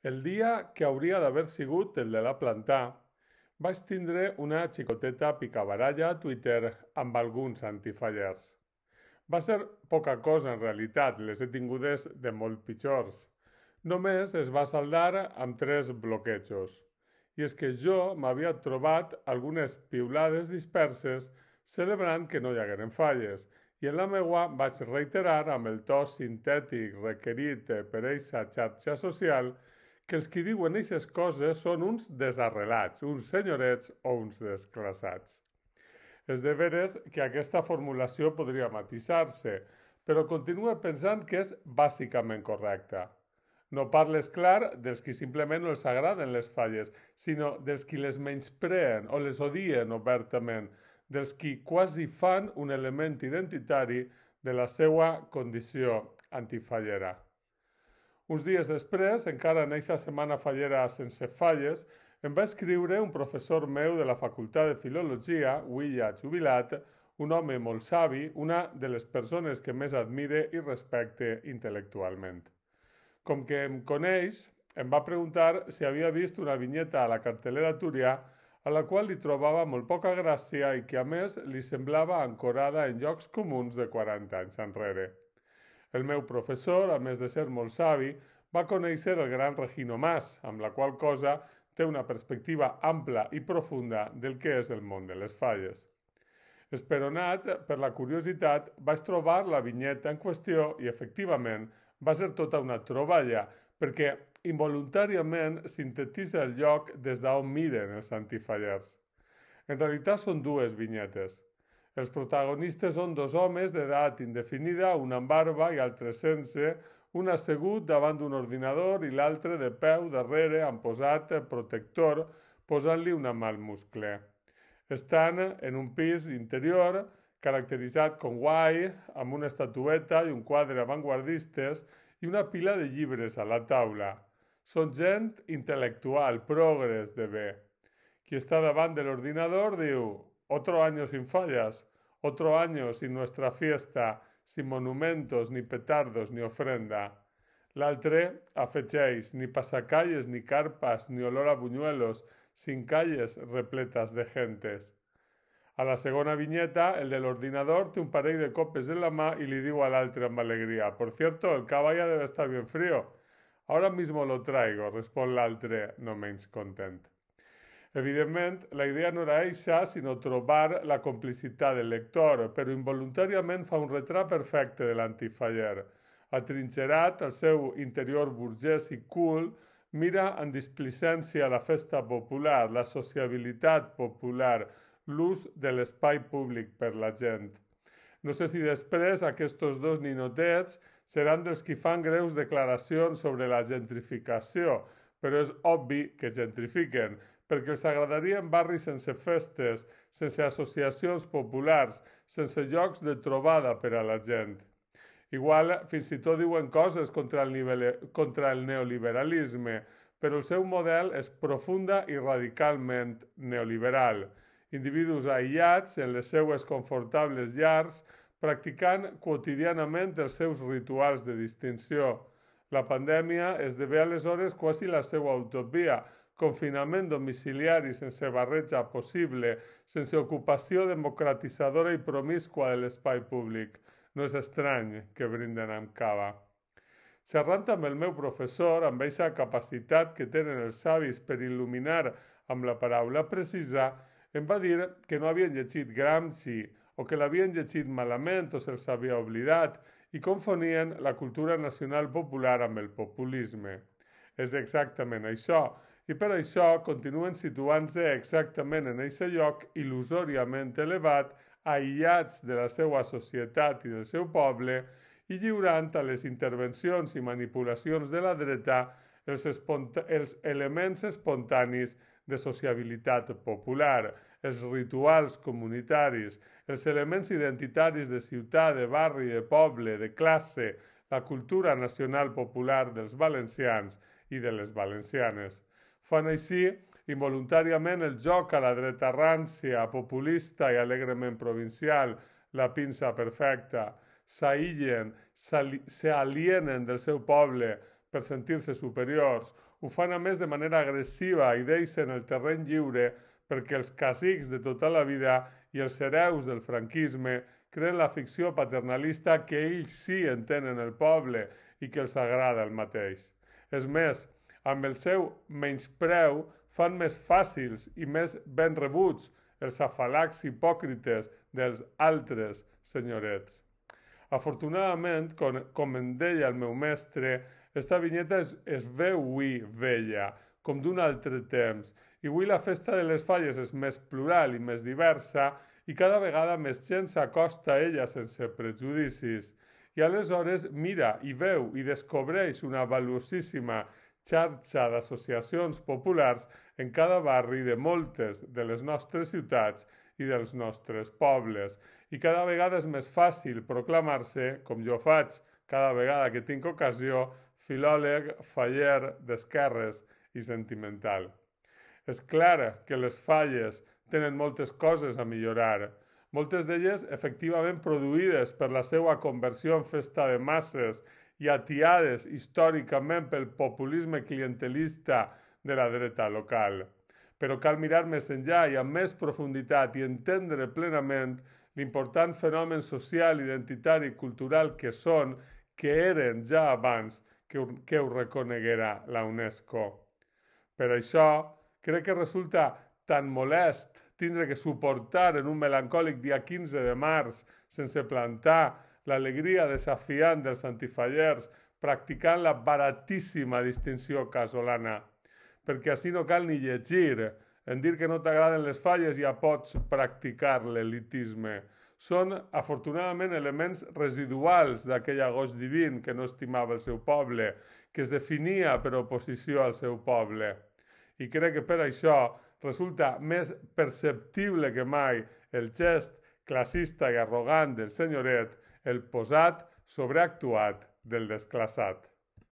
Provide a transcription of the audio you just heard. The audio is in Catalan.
El dia que hauria d'haver sigut el de la plantà, vaig tindre una xicoteta picabaralla a Twitter amb alguns antifallers. Va ser poca cosa en realitat, les he tingudes de molt pitjors. Només es va saldar amb 3 bloquejos. I és que jo m'havia trobat algunes piulades disperses celebrant que no hi hagueren falles, i en la meua vaig reiterar amb el to sintètic requerit per eixa xarxa social que els qui diuen eixes coses són uns desarrelats, uns senyorets o uns desclassats. És de veres que aquesta formulació podria matisar-se, però continuo pensant que és bàsicament correcta. No parles clar dels qui simplement no els agraden les falles, sinó dels qui les menyspreen o les odien obertament, dels qui quasi fan un element identitari de la seva condició antifallera. Uns dies després, encara en eixa setmana fallera sense falles, em va escriure un professor meu de la Facultat de Filologia, avui ja jubilat, un home molt savi, una de les persones que més admire i respecte intel·lectualment. Com que em coneix, em va preguntar si havia vist una vinyeta a la cartelera Túria a la qual li trobava molt poca gràcia i que a més li semblava ancorada en llocs comuns de 40 anys enrere. El meu professor, a més de ser molt savi, va conèixer el gran Regino Mas, amb la qual cosa té una perspectiva ampla i profunda del que és el món de les falles. Esperonat per la curiositat, vaig trobar la vinyeta en qüestió i, efectivament, va ser tota una troballa, perquè involuntàriament sintetitza el lloc des d'on miren els antifallers. En realitat són dues vinyetes. Els protagonistes són 2 homes d'edat indefinida, un amb barba i altre sense, un assegut davant d'un ordinador i l'altre de peu darrere amb posat protector, posant-li una mà al muscle. Estan en un pis interior caracteritzat com guai, amb una estatueta i un quadre avantguardistes i una pila de llibres a la taula. Són gent intel·lectual, progres de bé. Qui està davant de l'ordinador diu: «Otro año sin fallas, otro año sin nuestra fiesta, sin monumentos, ni petardos, ni ofrenda». L'altre afegeix: «Ni pasacalles, ni carpas, ni olor a buñuelos, sin calles repletas de gentes». A la segona vinyeta, el de l'ordinador té un parell de copes en la mà i li diu a l'altre amb alegria: «Por cierto, el cava ya debe estar bien frío». «Ahora mismo lo traigo», respon l'altre, no menys content. Evidentment, la idea no era eixa, sinó trobar la complicitat del lector, però involuntàriament fa un retrat perfecte de l'antifaller. Atrinxerat al seu interior burgès i cool, mira en displicència la festa popular, la sociabilitat popular, l'ús de l'espai públic per la gent. No sé si després aquests 2 ninotets seran dels qui fan greus declaracions sobre la gentrificació, però és obvi que gentrifiquen, perquè els agradarien barris sense festes, sense associacions populars, sense llocs de trobada per a la gent. Igual fins i tot diuen coses contra el neoliberalisme, però el seu model és profunda i radicalment neoliberal. Individus aïllats en les seues confortables llars, practicant quotidianament els seus rituals de distinció. La pandèmia esdevé aleshores quasi la seva utopia, confinament domiciliari sense barreja possible, sense ocupació democratitzadora i promiscua de l'espai públic. No és estrany que brinden amb cava. Xerrant amb el meu professor, amb aquesta capacitat que tenen els savis per il·luminar amb la paraula precisa, em va dir que no havien llegit Gramsci o que l'havien llegit malament o se'ls havia oblidat i confonien la cultura nacional popular amb el populisme. És exactament això, i per això continuen situant-se exactament en aquest lloc il·lusòriament elevat, aïllats de la seva societat i del seu poble i lliurant a les intervencions i manipulacions de la dreta els elements espontanis de sociabilitat popular, els rituals comunitaris, els elements identitaris de ciutat, de barri, de poble, de classe, la cultura nacional popular dels valencians i de les valencianes. Fan així involuntàriament el joc a la dreta rància, populista i alegrement provincial, la pinça perfecta, s'aïllen, s'alienen del seu poble per sentir-se superiors, ho fan a més de manera agressiva i deixen el terreny lliure perquè els cacics de tota la vida i els hereus del franquisme creen la ficció paternalista que ells sí entenen el poble i que els agrada el mateix. És més, amb el seu menyspreu fan més fàcils i més ben rebuts els afalacs hipòcrites dels altres senyorets. Afortunadament, com em deia el meu mestre, esta vinyeta es veu avui vella, com d'un altre temps, i avui la festa de les Falles és més plural i més diversa i cada vegada més gent s'acosta a ella sense prejudicis. I aleshores mira i veu i descobreix una valuosíssima xarxa d'associacions populars en cada barri de moltes de les nostres ciutats i dels nostres pobles. I cada vegada és més fàcil proclamar-se, com jo faig cada vegada que tinc ocasió, filòleg, faller d'esquerres i sentimental. És clar que les Falles tenen moltes coses a millorar, moltes d'elles efectivament produïdes per la seva conversió en festa de masses i atiades històricament pel populisme clientelista de la dreta local. Però cal mirar més enllà i amb més profunditat i entendre plenament l'important fenomen social, identitari i cultural que són, que eren ja abans que ho reconeguera la UNESCO. Per això, crec que resulta tan molest tindre que suportar en un melancòlic dia 15 de març, sense plantar, l'alegria desafiant dels antifallers practicant la baratíssima distinció casolana, perquè així no cal ni llegir. En dir que no t'agraden les Falles ja pots practicar l'elitisme. Són, afortunadament, elements residuals d'aquell agost divin que no estimava el seu poble, que es definia per oposició al seu poble. I crec que per això resulta més perceptible que mai el gest classista i arrogant del senyoret, el posat sobreactuat del desclassat.